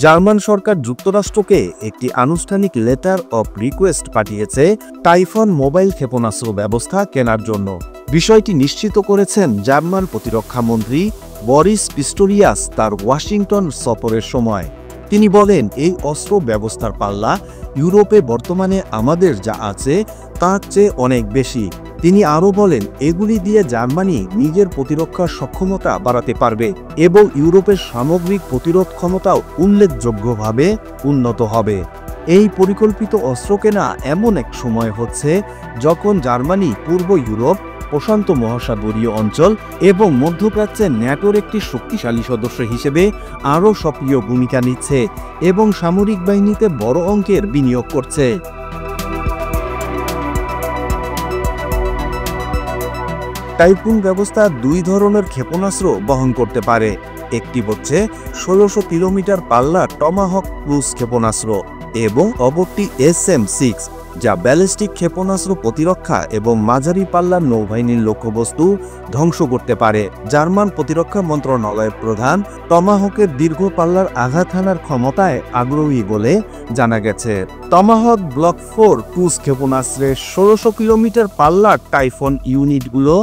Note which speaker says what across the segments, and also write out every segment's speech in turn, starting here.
Speaker 1: German সরকার যুক্তরাষ্ট্রকে একটি আনুষ্ঠানিক লেটার অফ রিকোয়েস্ট পাঠিয়েছে টাইফন মোবাইল ক্ষেপণাস্ত্র ব্যবস্থা কেনার জন্য। বিষয়টি নিশ্চিত করেছেন জার্মান প্রতিরক্ষা মন্ত্রী বরিস পিস্টোরিয়াস তার ওয়াশিংটন সফরের সময়। তিনি বলেন, এই অস্ত্র ব্যবস্থার পাল্লা ইউরোপে বর্তমানে আমাদের যা আছে তার চেয়ে অনেক বেশি। তিনি আরও বলেন, এগুলি দিয়ে জার্মানি নিজের প্রতিরক্ষা সক্ষমতা বাড়াতে পারবে এবং ইউরোপের সামগ্রিক প্রতিরোধ ক্ষমতাও উল্লেখযোগ্যভাবে উন্নত হবে। এই পরিকল্পিত অস্ত্র কেনা এমন এক সময় হচ্ছে যখন জার্মানি পূর্ব ইউরোপ, প্রশান্ত মহাসাগরীয় অঞ্চল এবং মধ্যপ্রাচ্যের ন্যাটোর একটি শক্তিশালী সদস্য হিসেবে আরও সক্রিয় ভূমিকা নিচ্ছে এবং সামরিক বাহিনীতে বড় অঙ্কের বিনিয়োগ করছে। টাইফুন ব্যবস্থা দুই ধরনের ক্ষেপণাস্ত্র বহন করতে পারে। একটি হচ্ছে ১৬০০ কিলোমিটার পাল্লার টমাহক ক্রুজ ক্ষেপণাস্ত্র এবং অপরটি SM-6, যা ব্যালিস্টিক ক্ষেপণাস্ত্র প্রতিরক্ষা এবং মাঝারি পাল্লার নৌবাহিনীর লক্ষ্যবস্তু ধ্বংস করতে পারে। জার্মান প্রতিরক্ষা মন্ত্রণালয়ের প্রধান টমাহকের দীর্ঘ পাল্লার আঘাত হানার ক্ষমতায় আগ্রহী বলে জানা গেছে। টমাহক ব্লক 4 ক্রুজ ক্ষেপণাস্ত্রের ১৬০০ কিলোমিটার পাল্লার টাইফন ইউনিটগুলো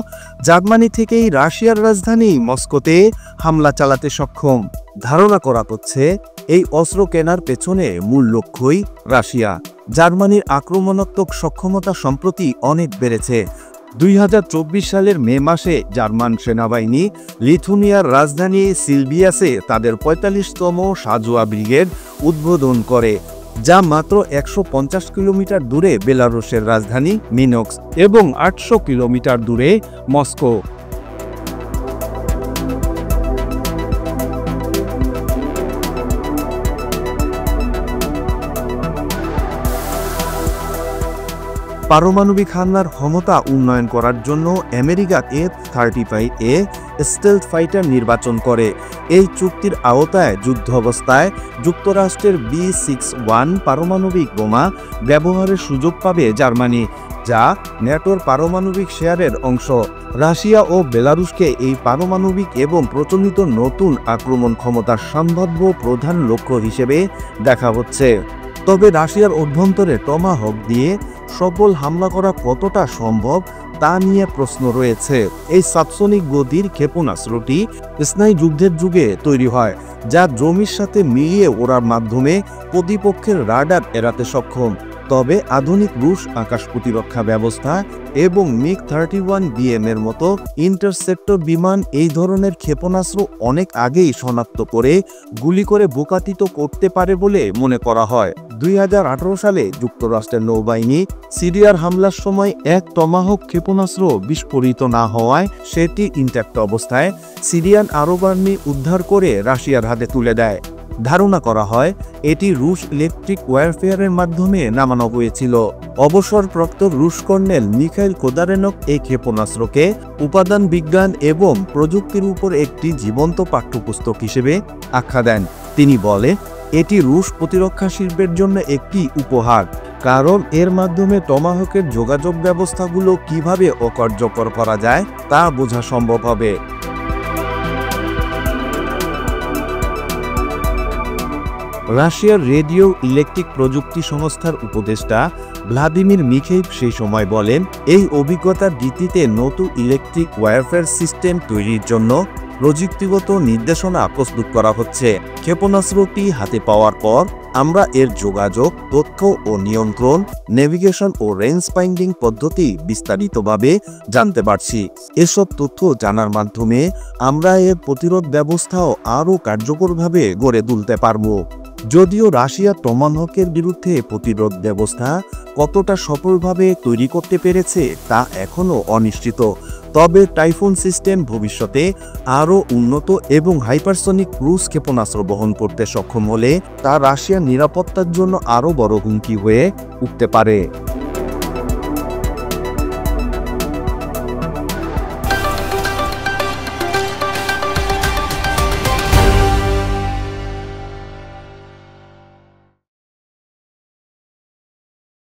Speaker 1: জার্মানি থেকেই রাশিয়ার রাজধানী মস্কোতে হামলা চালাতে সক্ষম। ধারণা করা হচ্ছে এই অস্ত্র কেনার পেছনে মূল লক্ষ্যই রাশিয়া। জার্মানির আক্রমণাত্মক সক্ষমতা সম্প্রতি অনেক বেড়েছে। ২০২৪ সালের মে মাসে জার্মান সেনাবাহিনী লিথুয়ানিয়ার রাজধানী সিলভিয়াসে তাদের ৪৫তম সাজোয়া ব্রিগেড উদ্বোধন করে, যা মাত্র ১৫০ কিলোমিটার দূরে বেলারুশের রাজধানী মিনস্ক এবং ৮০০ কিলোমিটার দূরে মস্কো। পারমাণবিক হামলার ক্ষমতা উন্নয়ন করার জন্য আমেরিকা F-35A স্টেলথ ফাইটার নির্বাচন করে। এই চুক্তির আওতায় যুদ্ধ অবস্থায় যুক্তরাষ্ট্রের B61 পারমাণবিক বোমা ব্যবহারের সুযোগ পাবে জার্মানি, যা ন্যাটোর পারমাণবিক শেয়ারের অংশ। রাশিয়া ও বেলারুশকে এই পারমাণবিক এবং প্রচলিত নতুন আক্রমণ ক্ষমতার সম্ভাব্য প্রধান লক্ষ্য হিসেবে দেখা হচ্ছে। তবে রাশিয়ার অভ্যন্তরে টমাহক দিয়ে সফল হামলা করা কতটা সম্ভব তা নিয়ে প্রশ্ন রয়েছে। এই সাবসনিক গতির ক্ষেপণাস্ত্রটি স্নায়ুযুদ্ধের যুগে তৈরি হয়, যা জমির সাথে মিলিয়ে ওড়ার মাধ্যমে প্রতিপক্ষের রাডার এড়াতে সক্ষম। তবে আধুনিক রুশ আকাশ প্রতিরক্ষা ব্যবস্থা এবং MiG-31BM এর মতো ইন্টারসেপ্টর বিমান এই ধরনের ক্ষেপণাস্ত্র অনেক আগেই শনাক্ত করে গুলি করে বোকাতিত করতে পারে বলে মনে করা হয়। ২০১৮ সালে যুক্তরাষ্ট্রের নৌবাহিনী সিরিয়ার হামলার সময় এক টমাহক ক্ষেপণাস্ত্র বিস্ফোরিত না হওয়ায় সেটি ইন্ট্যাক্ট অবস্থায় সিরিয়ান আরব আর্মি উদ্ধার করে রাশিয়ার হাতে তুলে দেয়। ধারণা করা হয় এটি রুশ ইলেকট্রিক ওয়ারফেয়ারের মাধ্যমে নামানো হয়েছিল। অবসরপ্রাপ্ত রুশ কর্নেল মিখাইল কোদারেনক এই ক্ষেপণাস্ত্রকে উপাদান বিজ্ঞান এবং প্রযুক্তির উপর একটি জীবন্ত পাঠ্যপুস্তক হিসেবে আখ্যা দেন। তিনি বলে, এটি রুশ প্রতিরক্ষা শিল্পের জন্য একটি উপহার, কারণ এর মাধ্যমে টমাহকের যোগাযোগ ব্যবস্থাগুলো কিভাবে অকার্যকর করা যায় তা বোঝা সম্ভব হবে। রাশিয়ার রেডিও ইলেকট্রিক প্রযুক্তি সংস্থার উপদেষ্টা ভ্লাদিমির মিখেইভ সেই সময় বলেন, এই অভিজ্ঞতার ভিত্তিতে নতুন ইলেকট্রিক ওয়ারফেয়ার সিস্টেম তৈরির জন্য প্রযুক্তিগত নির্দেশনা প্রস্তুত করা হচ্ছে। ক্ষেপণাস্ত্রটি হাতে পাওয়ার পর আমরা এর যোগাযোগ, তথ্য ও নিয়ন্ত্রণ, নেভিগেশন ও রেঞ্জ ফাইন্ডিং পদ্ধতি বিস্তারিতভাবে জানতে পারছি। এসব তথ্য জানার মাধ্যমে আমরা এর প্রতিরোধ ব্যবস্থাও আরও কার্যকরভাবে গড়ে তুলতে পারব। যদিও রাশিয়া টমাহকের বিরুদ্ধে প্রতিরোধ ব্যবস্থা কতটা সফলভাবে তৈরি করতে পেরেছে তা এখনও অনিশ্চিত, তবে টাইফুন সিস্টেম ভবিষ্যতে আরও উন্নত এবং হাইপারসনিক ক্রুজ ক্ষেপণাস্ত্র বহন করতে সক্ষম হলে তা রাশিয়ার নিরাপত্তার জন্য আরও বড় হুমকি হয়ে উঠতে পারে।